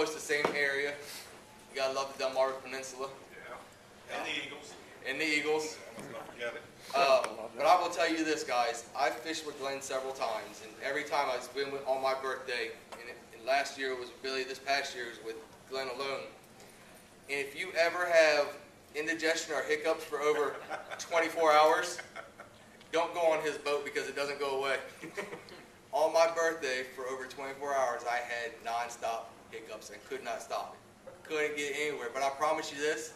almost the same area. You gotta love the Delmarva Peninsula. Yeah. And the Eagles. And the Eagles. Don't forget it. But I will tell you this, guys. I've fished with Glenn several times, and every time I've been on my birthday, and last year it was with Billy, this past year it was with Glenn alone. And if you ever have indigestion or hiccups for over 24 hours, don't go on his boat because it doesn't go away. On my birthday, for over 24 hours, I had non-stop hiccups and could not stop it. Couldn't get anywhere. But I promise you this,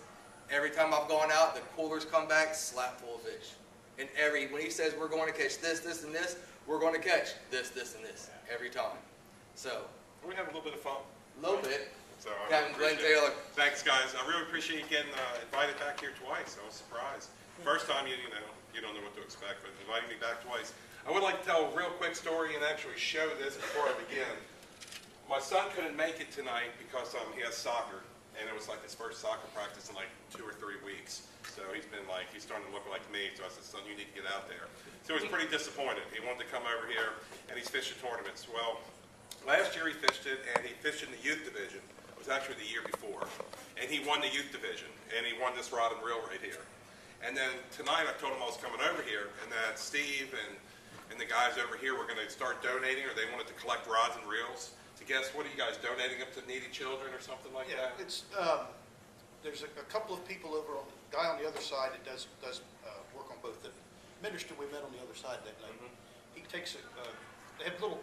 every time I've gone out, the coolers come back slap full of fish. And when he says we're going to catch this, this, and this, we're going to catch this, this, and this every time. So we have a little bit of fun. A little bit. So Captain Glenn Taylor. Thanks, guys. I really appreciate you getting invited back here twice. I was surprised. First time, you don't know what to expect, but inviting me back twice. I would like to tell a real quick story and actually show this before I begin. My son couldn't make it tonight because he has soccer, and it was like his first soccer practice in like 2 or 3 weeks. So he's starting to look like me. So I said, son, you need to get out there. So he's pretty disappointed. He wanted to come over here, and he's fishing tournaments. Well, last year he fished it, and he fished in the youth division. It was actually the year before. And he won the youth division, and he won this rod and reel right here. And then tonight I told him I was coming over here, and that Steve and the guys over here were going to start donating, or they wanted to collect rods and reels. To guess, what are you guys donating them to needy children or something like that? It's there's a couple of people over on the guy on the other side that does work on both. The minister we met on the other side that night, he takes they have little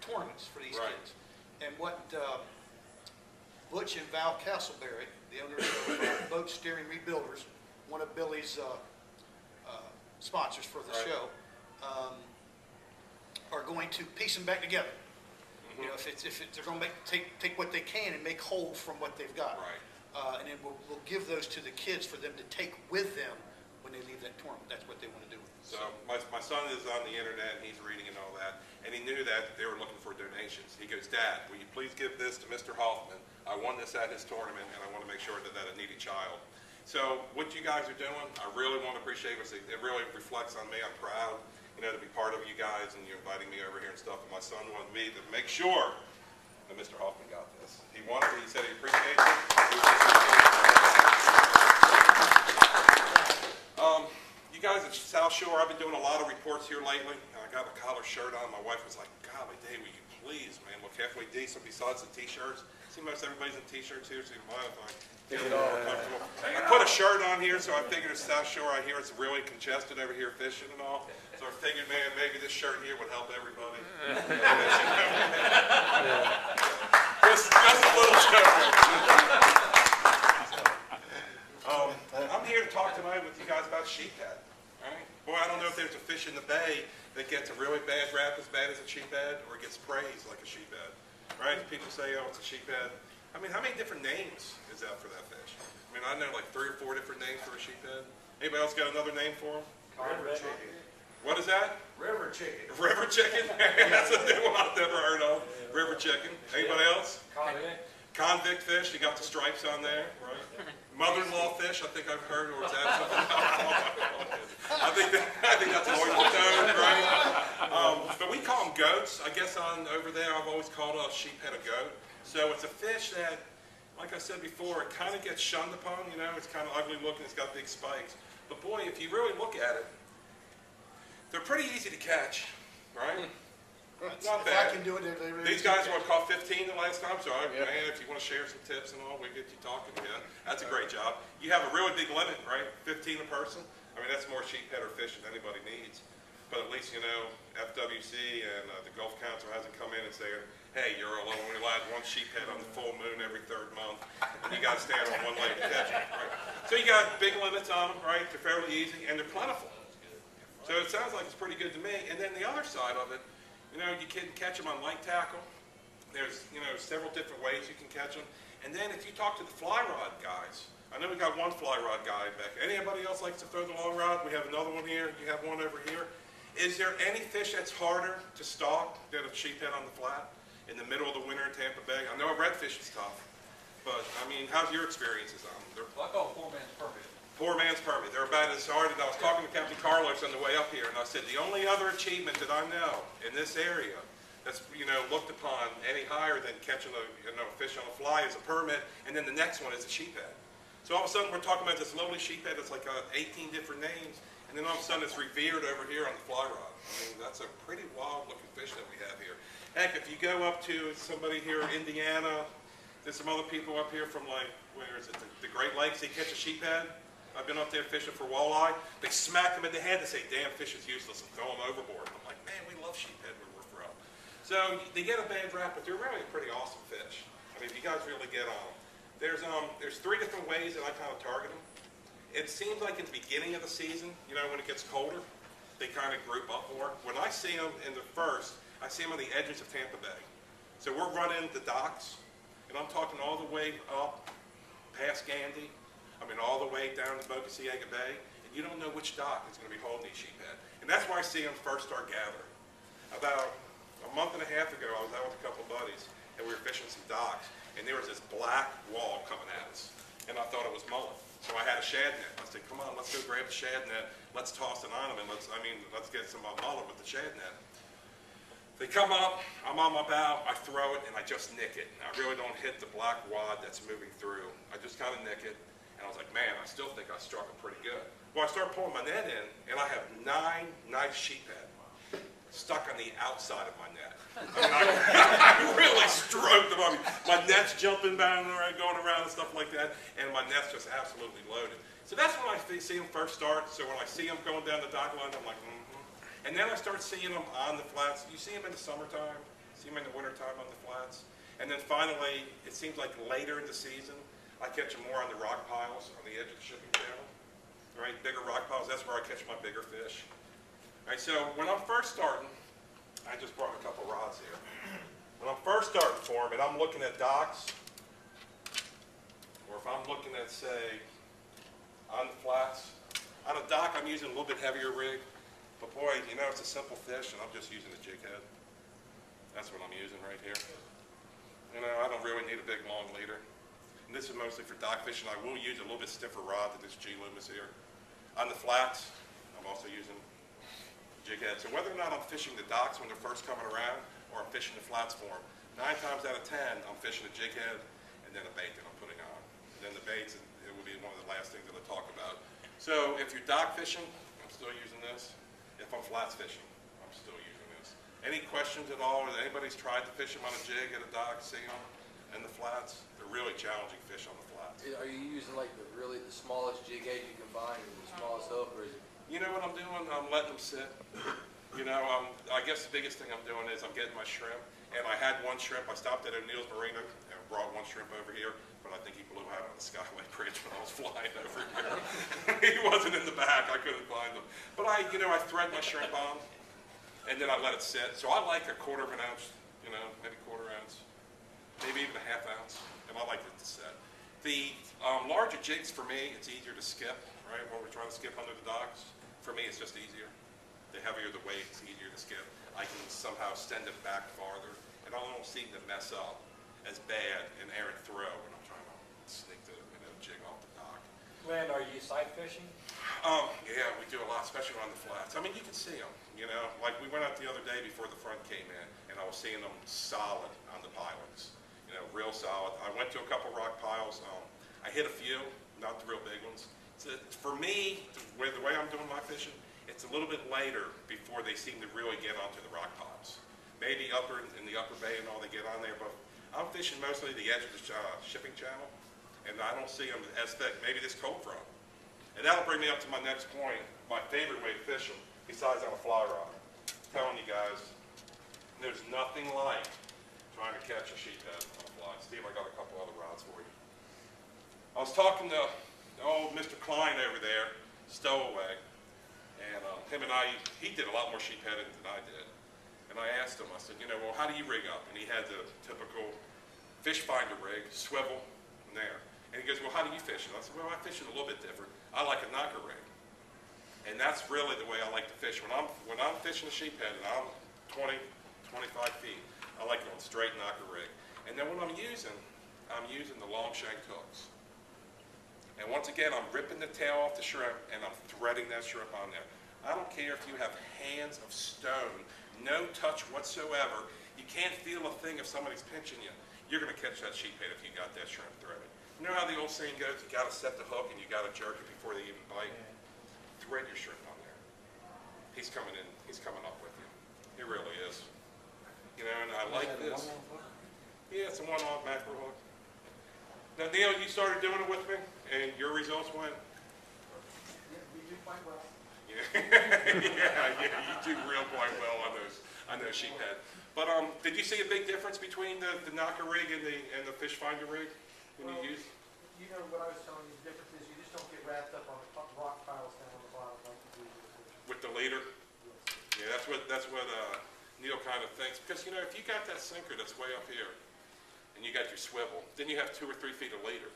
tournaments for these kids, and what Butch and Val Castleberry, the owners of Boat Steering Rebuilders, one of Billy's sponsors for the show, are going to piece them back together. You know, if they're going to take what they can and make whole from what they've got. Right. And then we'll give those to the kids for them to take with them when they leave that tournament. That's what they want to do. So my son is on the internet, and he's reading and all that, and he knew that they were looking for donations. He goes, Dad, will you please give this to Mr. Hoffman? I won this at his tournament, and I want to make sure that a needy child. So what you guys are doing, I really want to appreciate it. It really reflects on me. I'm proud, to be part of you guys, and you're inviting me over here and stuff. And my son wanted me to make sure that Mr. Hoffman got this. He wanted it. He said he appreciates it. You guys at Southshore, I've been doing a lot of reports here lately. I got a collar shirt on. My wife was like, golly, Dave, will you please, man, look halfway decent besides the T-shirts. See, most everybody's in T-shirts here, so you might get it all comfortable. I put a shirt on here, so I figured it's Southshore. I hear it's really congested over here fishing and all. So I figured, man, maybe this shirt here would help everybody. Just a little joke. I'm here to talk tonight with you guys about sheephead. Right? Boy, I don't know if there's a fish in the bay that gets a really bad rap as bad as a sheephead, or gets praised like a sheephead. Right? People say, oh, it's a sheephead. I mean, how many different names is out for that fish? I mean, I know like 3 or 4 different names for a sheephead. Anybody else got another name for them? River chicken. What is that? River chicken. River chicken? That's a new one I've never heard of. River chicken. Anybody else? Convict. Convict fish. You got the stripes on there, right? Mother-in-law fish, I think I've heard, or is that something? I think that's oyster toad, right? But we call them goats. I guess over there, I've always called a sheephead a goat. So it's a fish that, like I said before, it kind of gets shunned upon. It's kind of ugly looking. It's got big spikes. But boy, if you really look at it, they're pretty easy to catch, right? Not bad. If I can do it, they're really These guys were caught 15 the last time, so man, if you want to share some tips and all, we get you talking again. That's a great job. You have a really big limit, right? 15 a person. I mean, that's more sheephead or fish than anybody needs. But at least, FWC and the Gulf Council hasn't come in and said, hey, you're only allowed 1 sheephead on the full moon every 3rd month, and you got to stand on 1 leg to catch it, right? So you got big limits on them, right? They're fairly easy, and they're plentiful. So it sounds like it's pretty good to me. And then the other side of it, you can catch them on light tackle. There's, several different ways you can catch them. And then if you talk to the fly rod guys, I know we got one fly rod guy back. Anybody else likes to throw the long rod? We have another one here. You have one over here. Is there any fish that's harder to stalk than a sheephead on the flat in the middle of the winter in Tampa Bay? I know a redfish is tough, but I mean, how's your experiences on them? I call poor man's permit. Poor man's permit. They're about as hard. And I was talking to Captain Carlos on the way up here, and I said the only other achievement that I know in this area that's, looked upon any higher than catching a fish on a fly as a permit, and then the next one is a sheephead. So all of a sudden we're talking about this lowly sheephead that's like 18 different names, and then all of a sudden it's revered over here on the fly rod. I mean, that's a pretty wild looking fish that we have here. Heck, if you go up to somebody here in Indiana, there's some other people up here from where is it, the Great Lakes, they catch a sheephead. I've been up there fishing for walleye. They smack them in the head and say, damn, fish is useless, and throw them overboard. I'm like, man, we love sheephead where we're from. So they get a bad rap, but they're really a pretty awesome fish. I mean, if you guys really get on them. There's 3 different ways that I kind of target them. It seems like at the beginning of the season, when it gets colder, they kind of group up more. When I see them in the first, I see them on the edges of Tampa Bay. So we're running the docks, and I'm talking all the way up past Gandy. I mean, all the way down to Bocasciega Bay, and you don't know which dock is going to be holding these sheephead. And that's why I see them first start gathering. About a month and a half ago, I was out with a couple of buddies, and we were fishing some docks, and there was this black wall coming at us, and I thought it was mullet. So I had a shad net. I said, come on, let's go grab the shad net, let's toss it on them, and let's get some mullet with the shad net. They come up, I'm on my bow, I throw it, and I just nick it. I really don't hit the black wad that's moving through. I just kind of nick it. And I was like, man, I still think I struck it pretty good. Well, I started pulling my net in, and I have 9 nice sheephead stuck on the outside of my net. I mean, I really stroked them. I mean, my net's jumping down around, going around and stuff like that, and my net's just absolutely loaded. So that's when I see them first start. So when I see them going down the dock line, I'm like, And then I start seeing them on the flats. You see them in the summertime, see them in the wintertime on the flats. And then finally, it seems like later in the season, I catch them more on the rock piles on the edge of the shipping channel, right? Bigger rock piles, that's where I catch my bigger fish. All right, so when I'm first starting, I just brought a couple rods here. When I'm first starting for them and I'm looking at docks, or if I'm looking at, say, on the flats, on a dock I'm using a little bit heavier rig, but boy, it's a simple fish and I'm just using a jig head. That's what I'm using right here. I don't really need a big long leader. And this is mostly for dock fishing. I will use a little bit stiffer rod than this G-Loomis here. On the flats, I'm also using jig head. So whether or not I'm fishing the docks when they're first coming around, or I'm fishing the flats for them, 9 times out of 10, I'm fishing a jig head and then a bait that I'm putting on. And then the baits, it will be one of the last things that I talk about. So if you're dock fishing, I'm still using this. If I'm flats fishing, I'm still using this. Any questions at all? Or anybody's tried to fish them on a jig at a dock, see them in the flats? They're really challenging fish on the flats. Are you using like the smallest jig head you can find, or the smallest hook, or is it? You know what I'm doing? I'm letting them sit. I guess the biggest thing I'm doing is I'm getting my shrimp. And I had one shrimp. I stopped at O'Neill's Marina and brought one shrimp over here, but I think he blew out on the Skyway Bridge when I was flying over here. He wasn't in the back. I couldn't find him. But I thread my shrimp on, and then I let it sit. So I like a 1/4 ounce, maybe 1/4 ounce, maybe even a 1/2 ounce, and I like it to set. The larger jigs, for me, it's easier to skip, right? When we're trying to skip under the docks, for me, it's just easier. The heavier the weight, it's easier to skip. I can somehow extend it back farther, and I don't seem to mess up as bad an errant throw when I'm trying to sneak the jig off the dock. Glenn, are you sight fishing? Yeah, we do a lot, especially on the flats. I mean, you can see them, Like we went out the other day before the front came in, and I was seeing them solid on the pilings, real solid. I went to a couple rock piles. I hit a few, not the real big ones. So for me, the way I'm doing my fishing, it's a little bit later before they seem to really get onto the rock piles. Maybe in the upper bay and all, they get on there, but I'm fishing mostly the edge of the shipping channel, and I don't see them as thick. Maybe this cold front. And that'll bring me up to my next point, my favorite way to fish them, besides on a fly rod. I'm telling you guys, there's nothing like trying to catch a sheephead on a fly. Steve, I got a couple other rods for you. I was talking to old Mr. Klein over there, Stowaway, and him and he did a lot more sheepheading than I did. And I asked him, I said, well, how do you rig up? And he had the typical fish finder rig, swivel, and there. And he goes, well, how do you fish it? I said, well, I fish it a little bit different. I like a knocker rig. And that's really the way I like to fish. When I'm fishing a sheephead and I'm 20, 25 feet, I like going straight knocker rig. And then when I'm using the long shanked hooks. And once again, I'm ripping the tail off the shrimp and I'm threading that shrimp on there. I don't care if you have hands of stone, no touch whatsoever. You can't feel a thing if somebody's pinching you. You're going to catch that sheephead if you got that shrimp threaded. You know how the old saying goes, you got to set the hook and you got to jerk it before they even bite? Thread your shrimp on there. He's coming in, he's coming up with you. He really is. You know, and I like this. Yeah, it's a one-off mackerel hook. Now, Neil, you started doing it with me, and your results went? Yeah, we do quite well. Yeah, yeah, you do real quite well on those sheephead. But did you see a big difference between the knocker rig and the fish finder rig when Well, you use? You know what I was telling you, the difference is you just don't get wrapped up on the rock piles down on the bottom like you do with With the leader? Yes. Yeah, that's what Neil kind of thinks. Because, you know, if you got that sinker that's way up here, and you got your swivel, then you have 2 or 3 feet of leader.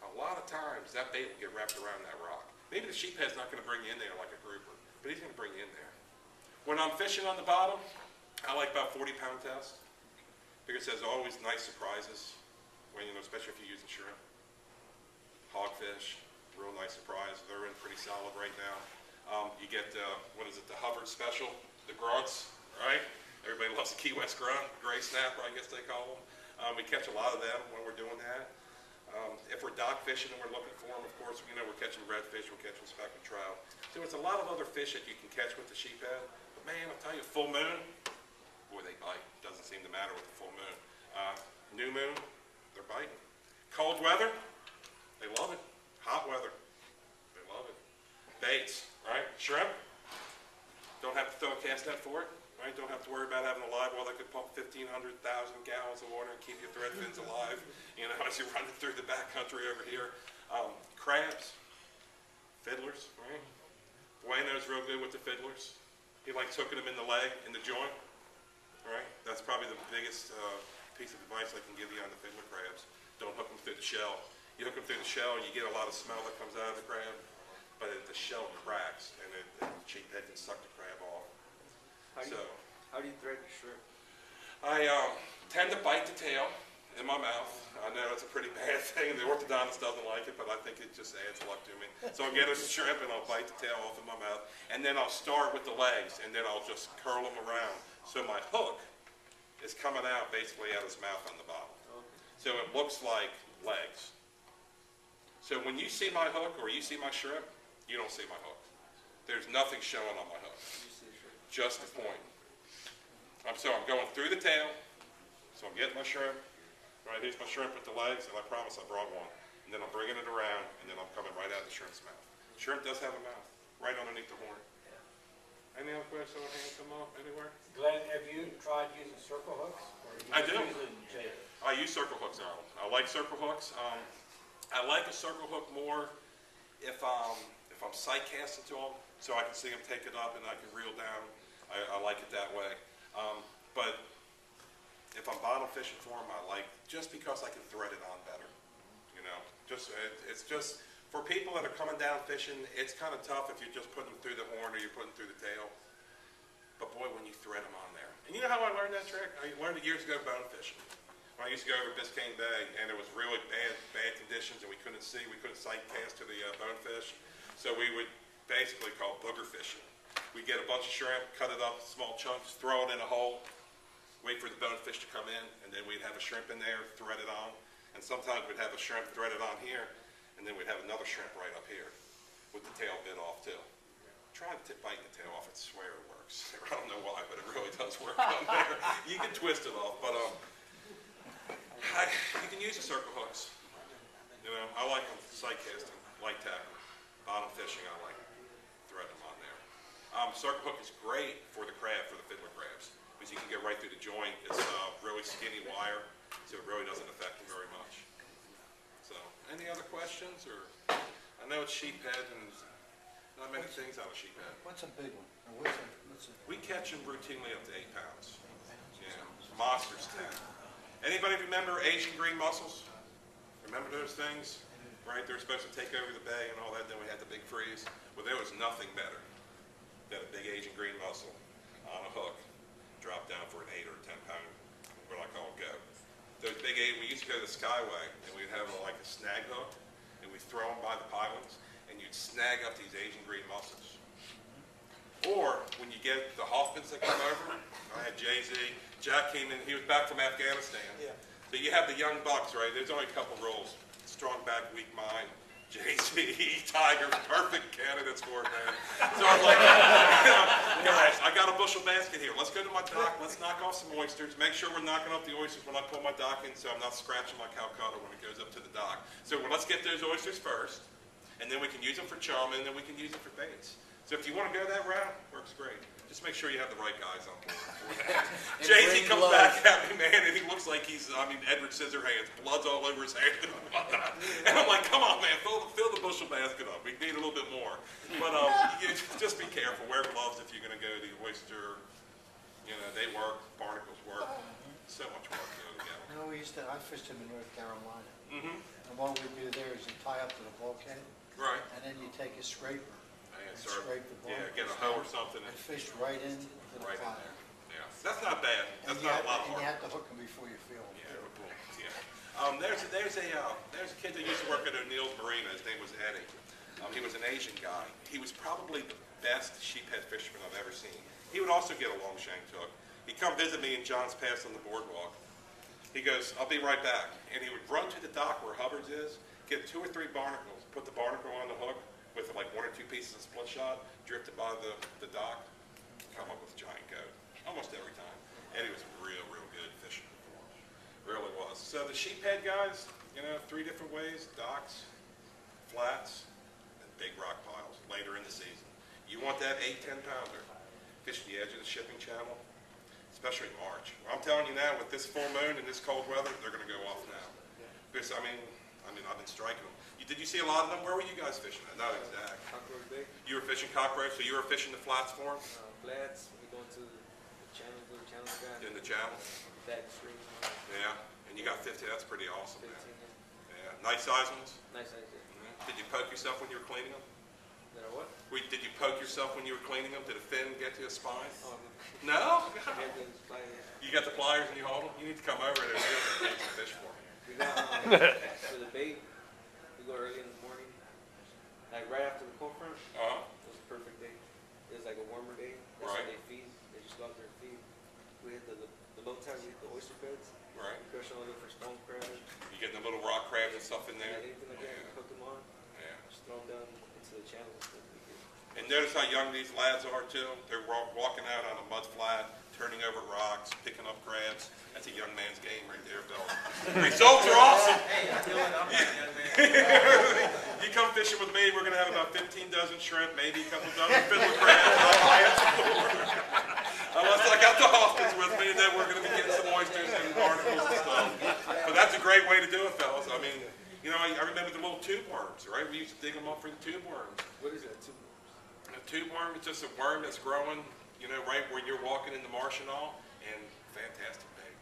A lot of times, that bait will get wrapped around that rock. Maybe the sheephead's not going to bring you in there like a grouper, but he's going to bring you in there. When I'm fishing on the bottom, I like about 40-pound test, because there's always nice surprises, when, you know, especially if you're using shrimp. Hogfish, real nice surprise. They're in pretty solid right now. You get, what is it, the Hubbard special, the grunts, right? Everybody loves the Key West grunt, gray snapper, I guess they call them. We catch a lot of them when we're doing that. If we're dock fishing and we're looking for them, of course, you know, we're catching redfish, we're catching speckled trout. So it's a lot of other fish that you can catch with the sheephead. But man, I'll tell you, full moon, boy, they bite. Doesn't seem to matter with the full moon. New moon, they're biting. Cold weather, they love it. Hot weather, they love it. Baits, right? Shrimp, don't have to throw a cast net for it. Right? Don't have to worry about having a live well that could pump 1,500 gallons of water and keep your thread fins alive, you know, as you're running through the backcountry over here. Crabs, fiddlers, right? Bueno's real good with the fiddlers. He likes hooking them in the leg, in the joint, right? That's probably the biggest piece of advice I can give you on the fiddler crabs. Don't hook them through the shell. You hook them through the shell, you get a lot of smell that comes out of the crab, but the shell cracks and the sheephead can suck the crab off. How do you thread your shrimp? I tend to bite the tail in my mouth. I know it's a pretty bad thing. The orthodontist doesn't like it, but I think it just adds luck to me. So I'll get a shrimp and I'll bite the tail off of my mouth, and then I'll start with the legs, and then I'll just curl them around. So my hook is coming out basically out of his mouth on the bottom. So it looks like legs. So when you see my hook or you see my shrimp, you don't see my hook. There's nothing showing on my hook. Just the point. So I'm going through the tail, so I'm getting my shrimp. Right, here's my shrimp with the legs, and I promise I brought one. And then I'm bringing it around, and then I'm coming right out of the shrimp's mouth. Shrimp does have a mouth, right underneath the horn. Any other questions? Hands come up anywhere? Glenn, have you tried using circle hooks? Or are you I do. using jig? I use circle hooks on them. I like circle hooks. I like a circle hook more if I'm sight casting to them, so I can see them take it up and I can reel down. I like it that way. But if I'm bottom fishing for them, I like, just because I can thread it on better. You know, it's just, for people that are coming down fishing, it's kind of tough if you're just putting them through the horn or you're putting them through the tail. But boy, when you thread them on there. And you know how I learned that trick? I learned it years ago bone fishing. When I used to go over Biscayne Bay, and it was really bad conditions, and we couldn't sight cast to the bonefish. So we would basically call booger fishing. We'd get a bunch of shrimp, cut it up in small chunks, throw it in a hole, wait for the bonefish to come in, and then we'd have a shrimp in there, thread it on. And sometimes we'd have a shrimp threaded on here, and then we'd have another shrimp right up here with the tail bit off too. Try to bite the tail off, I swear it works. I don't know why, but it really does work on there. You can twist it off, but you can use the circle hooks. You know, I like them sight casting, light tackle, bottom fishing, I like thread them on there. Circle hook is great for the crab, for the fiddler crabs, because you can get right through the joint. It's really skinny wire, so it really doesn't affect them very much. So, any other questions? Or I know it's sheephead, and not many things on a sheephead. What's a big one? Or what's a We catch them routinely up to 8 pounds. Yeah, monsters 10. Anybody remember Asian green mussels? Remember those things? Right, they're supposed to take over the bay and all that, then we had the big freeze. Well, there was nothing better than a big Asian green mussel on a hook, drop down for an 8 or 10 pound, what I call go. Those big 8, we used to go to the Skyway, and we'd have like a snag hook, and we'd throw them by the pilings, and you'd snag up these Asian green mussels. Or when you get the Hoffmans that come over, I had Jay-Z, Jack came in, he was back from Afghanistan. Yeah. So you have the young bucks, right? There's only a couple rules. Strong back, weak mind. JC, Tiger, perfect candidates for it, man. So I was like, guys, I got a bushel basket here. Let's go to my dock. Let's knock off some oysters. Make sure we're knocking off the oysters when I pull my dock in so I'm not scratching my Calcutta when it goes up to the dock. So let's get those oysters first, and then we can use them for chum, and then we can use them for baits. So if you want to go that route, works great. Just make sure you have the right guys on board. JC comes back at me, man, and he looks like he's, Edward Scissorhands. Blood's all over his hand and whatnot. And I'm like, come on, man, fill the bushel basket up. We need a little bit more. But just be careful. Wear gloves if you're going to go to the oyster. They work. Barnacles work. So much work to go together. You know, I fished them in North Carolina. Mm-hmm. And what we do there is you tie up to the bulkhead, Right. and then you take a scraper And and start, scrape the yeah, barnacles get a hoe or down something. and fish right into the Right in fire. there. Yeah. That's not bad. That's not a lot of And you work. have to hook them before you feel them. Yeah, boom. Yeah. There's a kid that used to work at O'Neill's Marina. His name was Eddie. He was an Asian guy. He was probably the best sheephead fisherman I've ever seen. He would also get a long shanked hook. He'd come visit me in John's Pass on the boardwalk. He goes, I'll be right back. And he would run to the dock where Hubbard's is, get 2 or 3 barnacles, put the barnacle on the hook with like 1 or 2 pieces of split shot, drift it by the dock, come up with a giant goat. Almost every time. And he was real good fishing before. Really was. So the sheephead guys, 3 different ways: docks, flats, and big rock piles later in the season. You want that 8-10 pounder. Fish the edge of the shipping channel, especially March. Well, I'm telling you now, with this full moon and this cold weather, they're going to go off now. Because I've been striking them. Did you see a lot of them? Where were you guys fishing at? Not exact. Cockroach Bay, You were fishing cockroach, so you were fishing the flats for them flats, we go to the channel, guy, in the channel. back stream, Yeah, and you got 50. That's pretty awesome, 15, man. Yeah, nice size ones. nice idea. Did you poke yourself when you were cleaning them? That are what? Did you poke yourself when you were cleaning them? Did a fin get to a spine? Oh, No? everything's flying. You got the pliers and you hold them? You need to come over there and get some fish for me. We got, for the bait, we go early in the morning, like right after the cold front. Uh-huh. It was a perfect day. It was like a warmer day. That's Right. when they feed. They just go out there and feed. We hit the low tide, we hit the oyster beds. Right. We crush on them for stone crab. You getting the little rock crabs and stuff in there? Anything like that, we cook them on, Yeah. just throw them down into the channel and stuff. And notice how young these lads are too. They're walking out on a mud flat, turning over rocks, picking up crabs. That's a young man's game right there, fellas. Results are awesome. Hey, I'm doing, I'm not young man. You come fishing with me, we're gonna have about 15 dozen shrimp, maybe a couple dozen fiddler crabs. I'll answer the door. Unless I got the hospice with me, and then we're gonna be getting some oysters and barnacles and stuff. But that's a great way to do it, fellas. I remember the little tube worms, right? We used to dig them up for the tube worms. What is that, too? A tube worm is just a worm that's growing, right where you're walking in the marsh and all, and fantastic bait.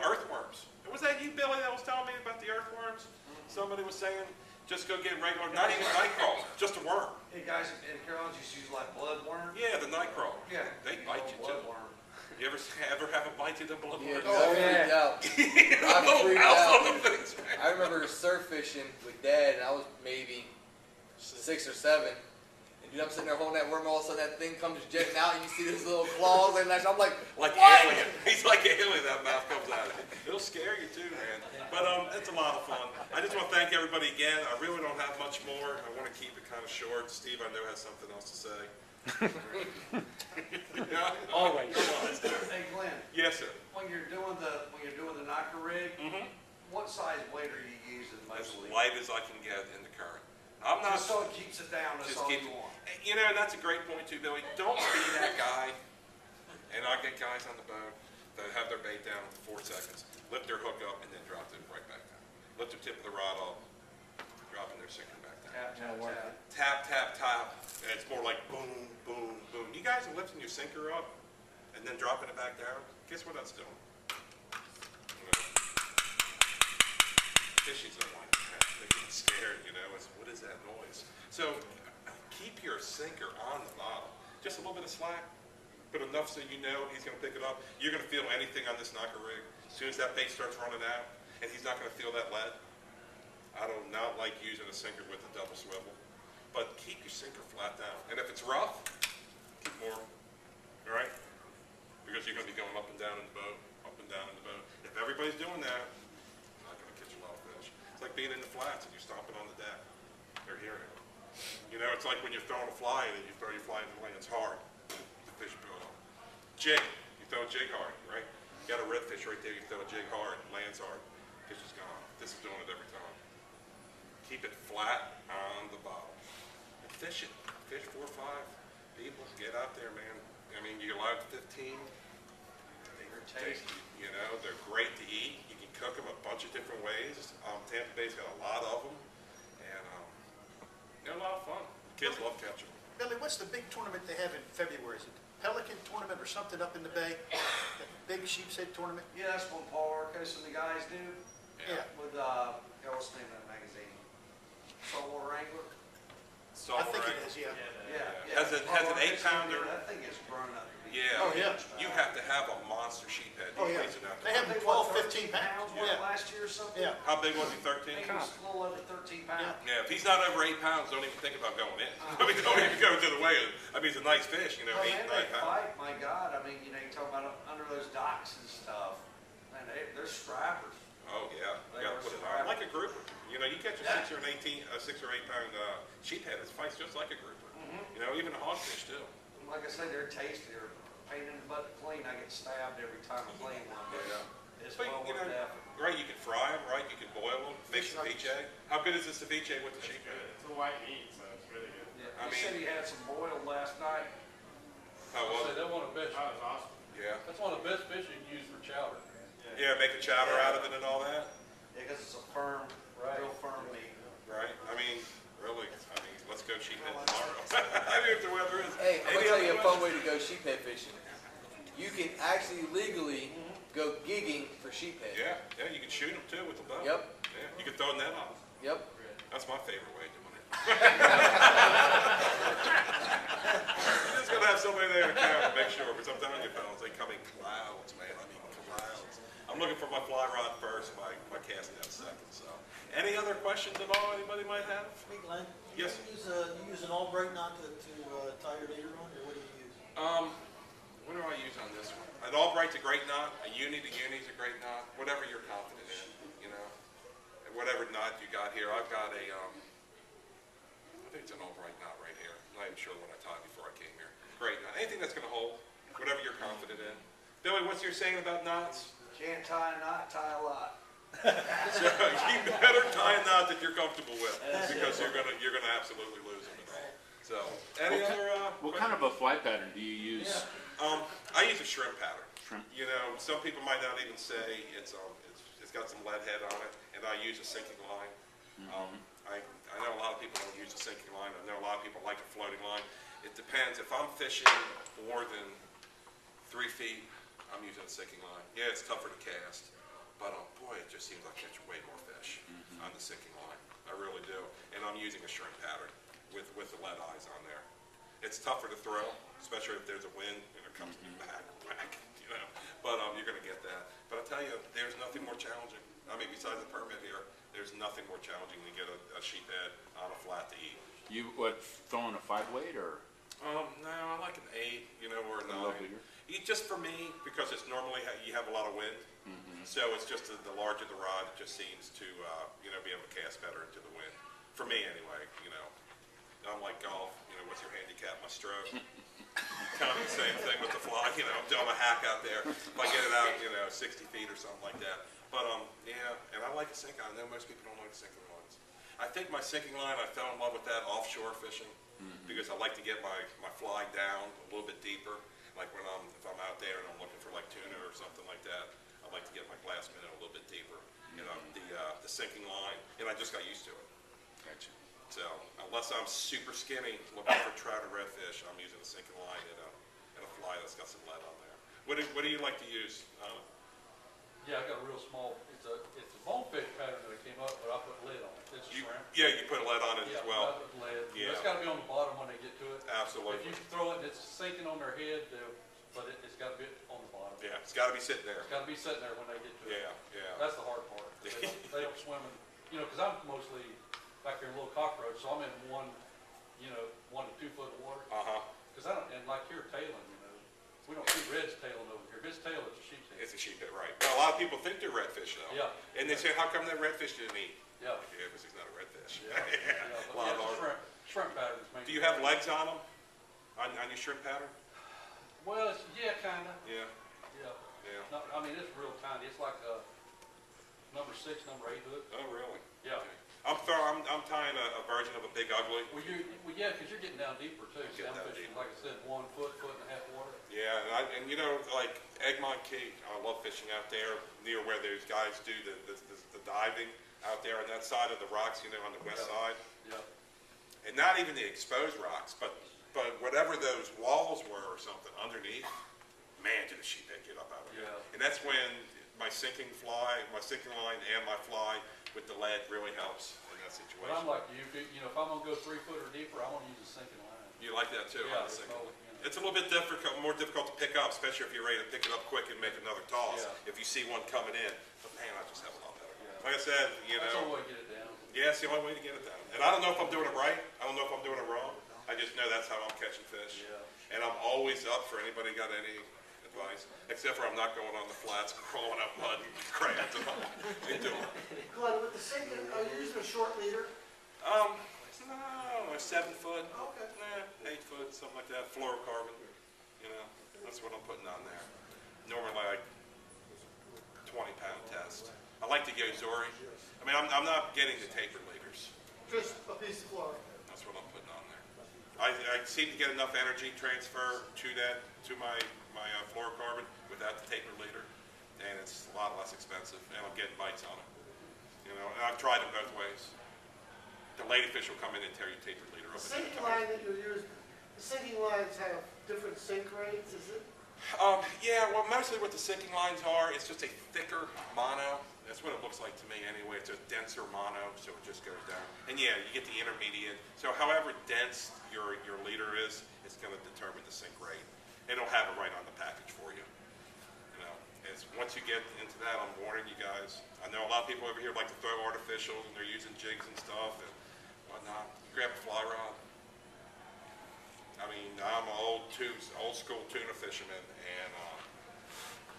Earthworms. Was that you, Billy, that was telling me about the earthworms? Somebody was saying, just go get regular, not even night crawl, just a worm. Hey guys, in Carolina, just use like bloodworm. Yeah, the night crawl. Yeah. They bite you too. Bloodworm. You ever have a bite to the bloodworm? Yeah, I freaked out. I freaked out. I remember surf fishing with Dad, and I was maybe 6 or 7. And dude, I'm sitting there holding that worm, all of a sudden that thing comes jetting out, and you see these little claws, and I'm like, Like what? alien. He's like alien, that mouth comes out of it. It'll scare you too, man. But it's a lot of fun. I just want to thank everybody again. I really don't have much more. I want to keep it kind of short. Steve, I know, has something else to say. Yeah? Always. Hey Glenn, Yes, sir. when you're doing the knocker rig, what size weight are you using As mostly? light as I can get in the current. I'm not. Just so it keeps it down, that's Just all keep. you want. And that's a great point too, Billy. Don't be that guy. And I get guys on the boat that have their bait down for 4 seconds, lift their hook up, and then drop it right back down. Lift the tip of the rod off, dropping their sinker back down. Tap, tap, tap. Tap, tap, tap. And it's more like boom, boom, boom. You guys are lifting your sinker up and then dropping it back down. Guess what that's doing? Fishies don't like that. They get scared, what is that noise? So keep your sinker on the bottom. Just a little bit of slack, but enough so you know he's going to pick it up. You're going to feel anything on this knocker rig. As soon as that bait starts running out, and he's not going to feel that lead. I do not like using a sinker with a double swivel, but keep your sinker flat down. And if it's rough, keep more. All right? because you're gonna be going up and down in the boat, up and down in the boat. If everybody's doing that, you're not gonna catch a lot of fish. It's like being in the flats and you're stomping on the deck. They're hearing it. You know, it's like when you're throwing a fly and you throw your fly in the land, it's hard. The fish pull up. Jig, you throw a jig hard, right? You got a redfish right there, you throw a jig hard, lands hard, fish is gone. This is doing it every time. Keep it flat on the bottom. And fish it. Fish 4 or 5 people. Get out there, man. I mean, you're allowed 15. They're tasty. You know, they're great to eat. You can cook them a bunch of different ways. Tampa Bay's got a lot of them. And they're a lot of fun. Kids love catching them. Billy, what's the big tournament they have in February? Is it the Pelican tournament or something up in the bay? That big sheepshead tournament? Yeah, that's what Paul Arcos and the guys do Yeah. with, what's the name of that magazine? Southshore Anglers? I think it is, yeah. Yeah. Has an Paul 8 Arcos, pounder? That thing is grown up to be. Yeah. Oh, yeah. You have to have a monster sheephead. Oh, yeah. They have I think, 12, what, 15 pounds. was it Yeah. last year or something? Yeah. How big was he? I 13? think it was a little over 13 pounds. Yeah, if he's not over 8 pounds, don't even think about going in. I mean, don't even go to the weigh-in. I mean, he's a nice fish, you know, Well, 8, man, 9 they pounds. fight, my God, I mean, you know, you talk about under those docks and stuff, man, they're strappers. Oh, yeah, you They gotta are put it so on. Like a grouper. You know, you catch a Yeah. 6 or 8 pound sheephead, it fights just like a grouper. You know, even a hogfish too. Like I say, they're tasty, they're pain in the butt to clean, I get stabbed every time I clean one, but it's But, well you worth know, the effort. right, you can fry them, right, you can boil them, make ceviche. How good is the ceviche with the sheephead? It's a white meat, so it's really good. Yeah, I he said mean- he had some boiled last night. How was it? That one of the best, That was awesome. Yeah. that's one of the best fish you can use for chowder. Yeah, make a chowder out of it and all that, Yeah, because it's a firm, real firm meat. right? I mean, really, let's go sheephead tomorrow. I mean, if the weather is. Hey, I'm Any gonna tell other you a fun questions? way to go sheephead fishing. You can actually legally go gigging for sheephead. Yeah, you can shoot them too with the bow. Yep. Yeah, you can throw a net on them. Yep. That's my favorite way of doing it. You just gotta have somebody there to count to make sure, because I'm telling you, fellas, they come in clouds, man. I mean, clouds. I'm looking for my fly rod first, my cast net second. So, any other questions at all anybody might have? Hey Glenn, Yes. you use an Albright knot to tie your leader on, or what do you use? What do I use on this one? An Albright's a great knot. A uni's a great knot. Whatever you're confident in, you know. And whatever knot you got here, I've got a, I think it's an Albright knot right here. I'm not even sure what I tied before I came here. Great knot. Anything that's going to hold, whatever you're confident in. Billy, what's your saying about knots? Can't tie a knot, tie a lot. So you better tie a knot that you're comfortable with, because you're gonna absolutely lose them at all. So, any other? What kind of a fly pattern do you use? I use a shrimp pattern. Shrimp. You know, some people might not even say it's got some lead head on it, and I use a sinking line. I know a lot of people don't use a sinking line. I know a lot of people like a floating line. It depends. If I'm fishing more than 3 feet, I'm using a sinking line. Yeah, it's tougher to cast, but boy, it just seems like I catch way more fish on the sinking line. I really do. And I'm using a shrimp pattern with the lead eyes on there. It's tougher to throw, especially if there's a wind and it comes back, you know. But you're going to get that. But I tell you, there's nothing more challenging. I mean, besides the permit here, there's nothing more challenging than get a sheephead on a flat to eat. You throwing a 5 weight or No, I like an 8, you know, or a 9. a little bigger? Just for me, because it's normally you have a lot of wind, so it's just the larger the rod, it just seems to be able to cast better into the wind. For me, anyway, you know. I'm like golf, you know, what's your handicap? My stroke. Kind of the same thing with the fly, you know. I'm doing a hack out there. If I get it out, 60 feet or something like that. But yeah, and I like a sinking line. I know most people don't like sinking lines. I think my sinking line, I fell in love with that offshore fishing because I like to get my fly down a little bit deeper. Like if I'm out there and I'm looking for like tuna or something like that, I like to get my glass minnow a little bit deeper. The sinking line, and I just got used to it. Gotcha. So unless I'm super skinny looking for trout or redfish, I'm using a sinking line and a fly that's got some lead on there. What do you like to use? Yeah, I got a real small, it's a bonefish pattern that I came up, but I put lead on it. It's a shrimp. Yeah, you put lead on it Yeah, as well. I put lead. Yeah. It's gotta be on the bottom when they get to it. Absolutely. If you throw it and it's sinking on their head, but it's gotta be on the bottom. Yeah, it's got to be sitting there. It's gotta be sitting there when they get to it. Yeah. That's the hard part. They don't swim in, cause I'm mostly back here in Little Cockroach, so I'm in 1 to 2 foot of water. Uh-huh. Cause I don't, and like you're tailing, We don't see reds tailing over here. If it's tail, it's a sheep's head. It's a sheephead, right? But a lot of people think they're redfish though. Yeah. And they say, how come that redfish didn't eat? Yeah. Yeah, because he's not a redfish. Yeah. Yeah, A but lot yeah, of it's our- shrimp pattern is mainly. Do you have legs on them? On your shrimp pattern? Well, yeah, kinda. Yeah, Yeah. yeah. No, I mean, it's real tiny. It's like a number 6, number 8 hook. Oh, really? Yeah. Okay. I'm tying a version of a big ugly. Well, yeah, because you're getting down deeper too. See, Get I'm down fishing, deeper. like I said, 1 foot, foot and a half water. Yeah, and you know, like Egmont Key, I love fishing out there near where those guys do the diving out there on that side of the rocks, you know, on the west Yeah. side. Yeah. And not even the exposed rocks, but whatever those walls were or something underneath, man, did the sheephead get up out of there. Yeah. And that's when my sinking line and my fly with the lead really helps in that But situation. I'm like you, if I'm gonna go 3 foot or deeper, I wanna use a sinking line. You like that too? Yeah, on the there's sinking no, line? you know. It's a little bit more difficult to pick up, especially if you're ready to pick it up quick and make another toss. Yeah. If you see one coming in, but man, I just have a lot better. Yeah. Like I said, you That's the know, only way to get it down. yeah, it's the only way to get it down. And I don't know if I'm doing it right. I don't know if I'm doing it wrong. I just know that's how I'm catching fish. Yeah. And I'm always up for anybody got any advice, except for I'm not going on the flats, crawling up mud, and crabs and all. Ain't doing it. Glenn, with the sinking, are you using a short leader? No, a 7 foot. Okay. Nah, 8 foot, something like that, fluorocarbon, you know, that's what I'm putting on there. Normally like 20-pound test. I like to go Zori. I mean, I'm not getting the taper leaders. Just a piece of flour. That's what I'm putting on there. I seem to get enough energy transfer to my fluorocarbon without the taper leader, and it's a lot less expensive, and I'm getting bites on it. You know, and I've tried them both ways. The ladyfish will come in and tear your taper leader The up. sinking line that you're using, the sinking lines have different sink rates, is it? Yeah, well, mostly what the sinking lines are, it's just a thicker mono. That's what it looks like to me anyway. It's a denser mono, so it just goes down. And yeah, you get the intermediate. So however dense your leader is, it's going to determine the sink rate. It'll have it right on the package for you. You know, once you get into that, I'm warning you guys. I know a lot of people over here like to throw artificials, and they're using jigs and stuff and whatnot. You grab a fly rod. I mean, I'm an old school tuna fisherman, and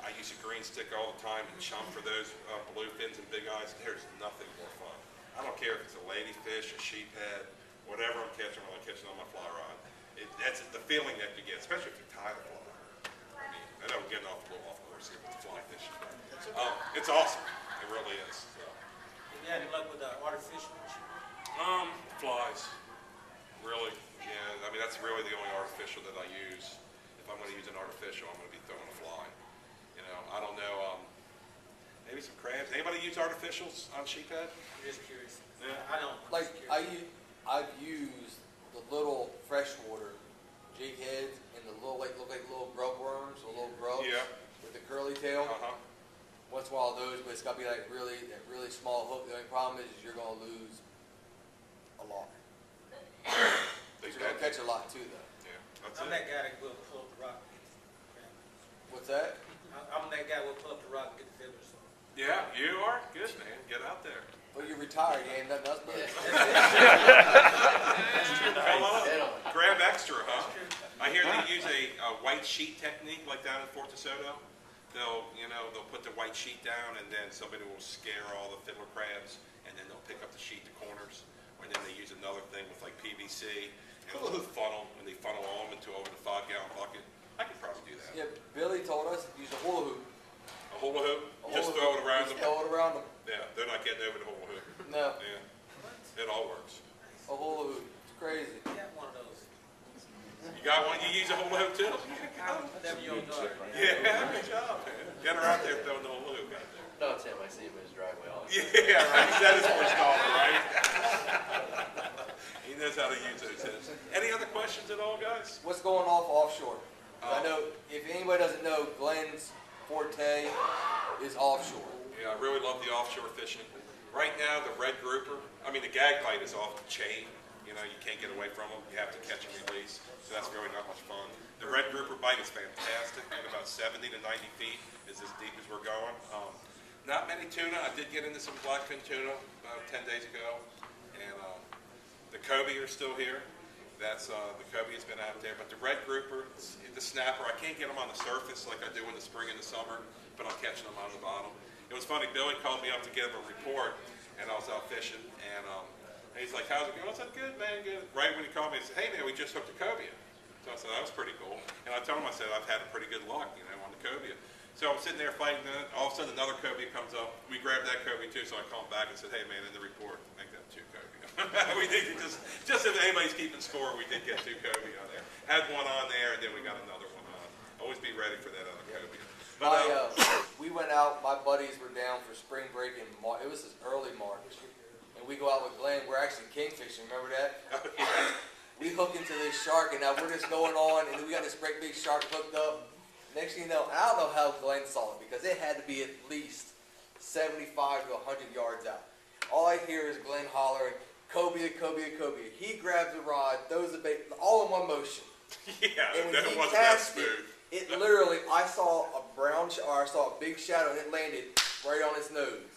I use a green stick all the time and chum for those bluefins and big eyes. There's nothing more fun. I don't care if it's a ladyfish, a sheephead, whatever I'm catching on my fly rod. That's the feeling that you get, especially if you tie the fly. I mean, I know we're getting off a little off course here with the fly fishing, but it's awesome. It really is. So. Have you had any luck with artificial? Flies. Really, yeah. I mean, that's really the only artificial that I use. If I'm going to use an artificial, I'm going to be throwing a fly. You know, I don't know. Maybe some crabs. Anybody use artificials on sheephead? I'm just curious. Yeah. I don't. Like, I've used the little freshwater jig heads and the little, look like little grub worms or little grubs Yeah. with the curly tail. Uh-huh. Once in a while those, but it's got to be like that really small hook. The only problem is you're going to lose a lot. They You're going to catch a lot too, though. Yeah, that's I'm it. that guy that will pull up the rock. What's that? I'm that guy that will pull up the rock and get the feathers. Yeah, you are good, man. Get out there. Well, you're retired. You ain't nothing else but Come on, grab extra, huh? I hear they use a white sheet technique, like down in Fort DeSoto. They'll put the white sheet down, and then somebody will scare all the fiddler crabs, and then they'll pick up the sheet to corners, and then they use another thing with like PVC and a funnel, and they funnel all them into over the 5-gallon bucket. I could probably do that. Yeah, Billy told us use a hula hoop. A hula hoop, A just hula throw hoop. it around Just them. throw it around them. Yeah, they're not getting over the hula hoop. No, Yeah, it all works. a hula hoop. It's crazy. I got one of those. You got one? You use a hula hoop too? Whatever your daughter. Yeah, good job, man. Get her out there throwing the hula hoop out there. No, Tim, I see him in his driveway all the time. Yeah, right. That is for his daughter, right? He knows how to use those hips. Any other questions at all, guys? What's going off offshore? 'Cause I know if anybody doesn't know, Glenn's forte is offshore. Yeah, I really love the offshore fishing. Right now, the red grouper, the gag bite is off the chain. You know, you can't get away from them. You have to catch and release. So that's really not much fun. The red grouper bite is fantastic. At about 70 to 90 feet is as deep as we're going. Not many tuna. I did get into some blackfin tuna about 10 days ago. And the cobia are still here. That's the cobia's been out there, but the red grouper, the snapper, I can't get them on the surface like I do in the spring and the summer, but I'm catching them on the bottom. It was funny, Billy called me up to give him a report, and I was out fishing, and he's like, how's it going? I said, good, man, good. Right when he called me, he said, hey, man, we just hooked a cobia. So I said, that was pretty cool. And I told him, I said, I've had pretty good luck, on the cobia. So I'm sitting there fighting, and all of a sudden another cobia comes up. We grabbed that cobia too, so I called him back and said, hey, man, in the report, make that 2 cobia. We did just if anybody's keeping score, we did get 2 cobia on there. Had one on there, and then we got another one on. Always be ready for that other cobia. But, We went out, my buddies were down for spring break in March. It was early March. And we go out with Glenn. We're actually kingfishing. Remember that? We hook into this shark, and now we're just going on, and we got this great big shark hooked up. Next thing you know, I don't know how Glenn saw it, because it had to be at least 75 to 100 yards out. All I hear is Glenn hollering, cobia, cobia, cobia. He grabs the rod, throws the bait, all in one motion. yeah, And when that he wasn't that cast smooth. it literally, I saw a big shadow, and it landed right on its nose.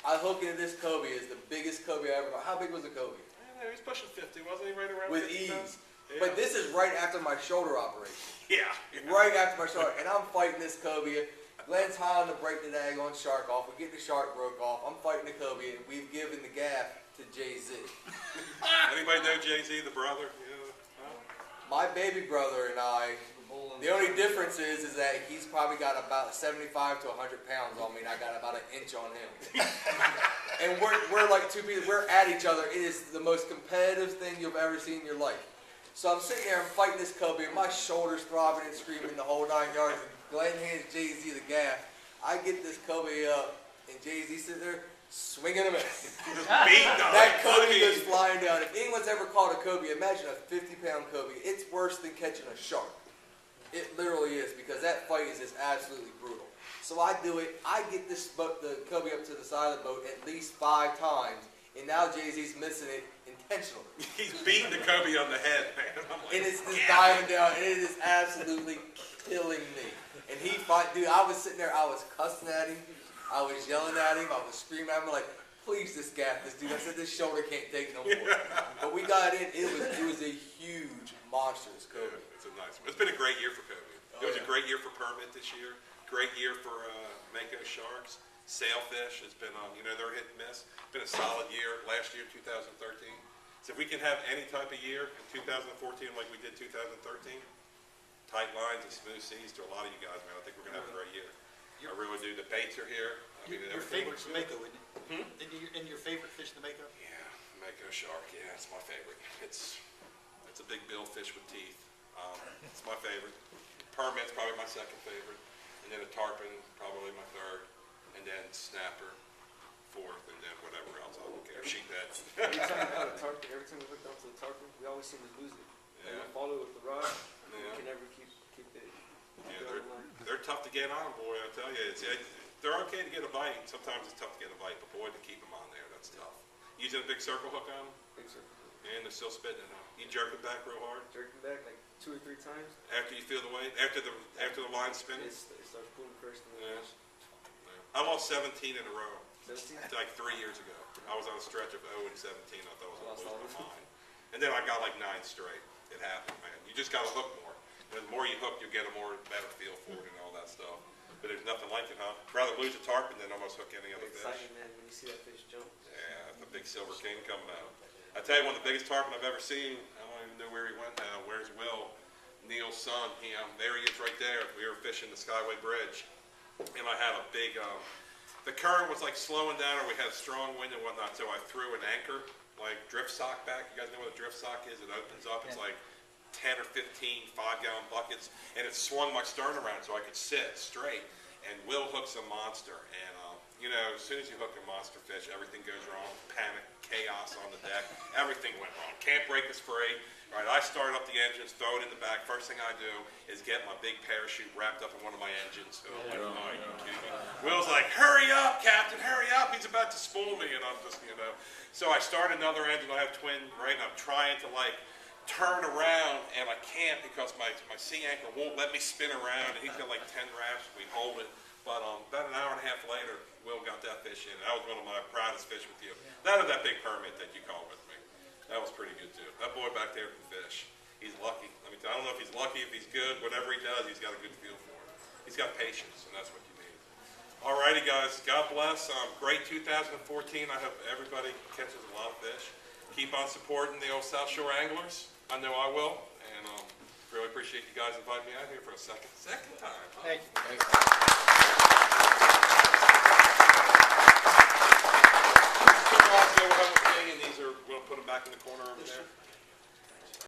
I hook into this cobia. It's the biggest cobia I ever caught. How big was the cobia? He was pushing 50, wasn't he? Right around With 50 ease. pounds? Yeah. But this is right after my shoulder operation. Yeah. Right after my shoulder. And I'm fighting this cobia. Glenn's hollering to break the daggone shark off. We get the shark broke off. I'm fighting the cobia, and we've given the gaff to Jay-Z. Anybody know Jay-Z, the brother? My baby brother and I, the only difference is that he's probably got about 75 to 100 pounds on me, and I got about 1 inch on him. And we're like 2 people. We're at each other. It is the most competitive thing you've ever seen in your life. So I'm sitting there, I'm fighting this cobia, my shoulders throbbing and screaming the whole 9 yards, and Glenn hands Jay-Z the gaff. I get this cobia up, and Jay-Z sitting there swinging a miss. That cobia goes flying down. If anyone's ever caught a cobia, imagine a 50-pound cobia. It's worse than catching a shark. It literally is, because that fight is just absolutely brutal. So I do it. I get the cobia up to the side of the boat at least 5 times, and now Jay-Z's missing it intentionally. He's beating the cobia on the head, man. I'm like, And it's just diving down, and it is absolutely killing me. And dude, I was sitting there, I was cussing at him, I was yelling at him, I was screaming at him, like, please just gaff this dude. I said, this shoulder can't take no more. But we got in, it was a huge, monstrous cobia. Yeah, it's a nice one. It's been a great year for cobia. It was a great year for permit this year. Great year for mako sharks. Sailfish has been, they're hit and miss. It's been a solid year. Last year, 2013. So if we can have any type of year in 2014 like we did 2013, tight lines and smooth seas to a lot of you guys, man, I think we're going to have a great year. I really do. The baits are here. I mean, Your everything favorite's looks the good. mako, isn't it? And your favorite fish, the mako? Yeah, mako shark. Yeah, it's my favorite. It's a big bill fish with teeth. It's my favorite. Permit's probably my second favorite, and then a tarpon probably my third, and then snapper fourth, and then whatever else. I don't care. Sheephead. Every time we hook onto the tarpon, we always seem to lose it. Yeah. And we follow it with the rod, we Yeah. can never keep it. Yeah, they're tough to get on, boy. I tell you, they're okay to get a bite. Sometimes it's tough to get a bite, but boy, to keep them on there, that's tough. Using a big circle hook on them, Big circle. and they're still spitting it out. You jerk it back real hard Jerking back like 2 or 3 times. after you feel the weight, after the line's spinning. It starts pulling first. And Yeah. then I lost 17 in a row. 17. Like 3 years ago. I was on a stretch of 0 and 17. I thought I was Lost going to all lose of my mind. And then I got like 9 straight. It happened, man. You just got to hook more. And the more you hook, you get a better feel for it and all that stuff. But there's nothing like it, huh? Rather lose a tarpon than almost hook any other fish. Exciting, man, when you see that fish jump. Yeah, the big silver king coming out. I tell you, one of the biggest tarpon I've ever seen. I don't even know where he went now. Where's Will? Neil's son. There he is right there. We were fishing the Skyway Bridge. And I had a big, the current was like slowing down, or we had a strong wind and whatnot, so I threw an anchor, like drift sock back. You guys know what a drift sock is? It opens up. It's like 10 or 15 5-gallon buckets, and it swung my stern around so I could sit straight. And Will hooks a monster, and as soon as you hook a monster fish, everything goes wrong. Panic, chaos on the deck. Everything went wrong. Can't break us free. All right, I start up the engines, throw it in the back. First thing I do is get my big parachute wrapped up in one of my engines. Oh my God, you kidding me? Will's like, hurry up, Captain, hurry up. He's about to spool me, and I'm just, So I start another engine. I have twin, right? And I'm trying to turn around, and I can't because my sea anchor won't let me spin around. And he's got like 10 wraps. We hold it. But about an hour and a half later, Will got that fish in. That was one of my proudest fish with you. That or that big permit that you caught with me. That was pretty good too. That boy back there can fish. He's lucky. I don't know if he's lucky, if he's good, whatever he does, he's got a good feel for it. He's got patience, and that's what you need. All righty, guys. God bless. Great 2014. I hope everybody catches a lot of fish. Keep on supporting the old Southshore Anglers. I know I will, and really appreciate you guys inviting me out here for a second time. Thank you. Thanks. We'll have a thing, and we'll put them back in the corner over there.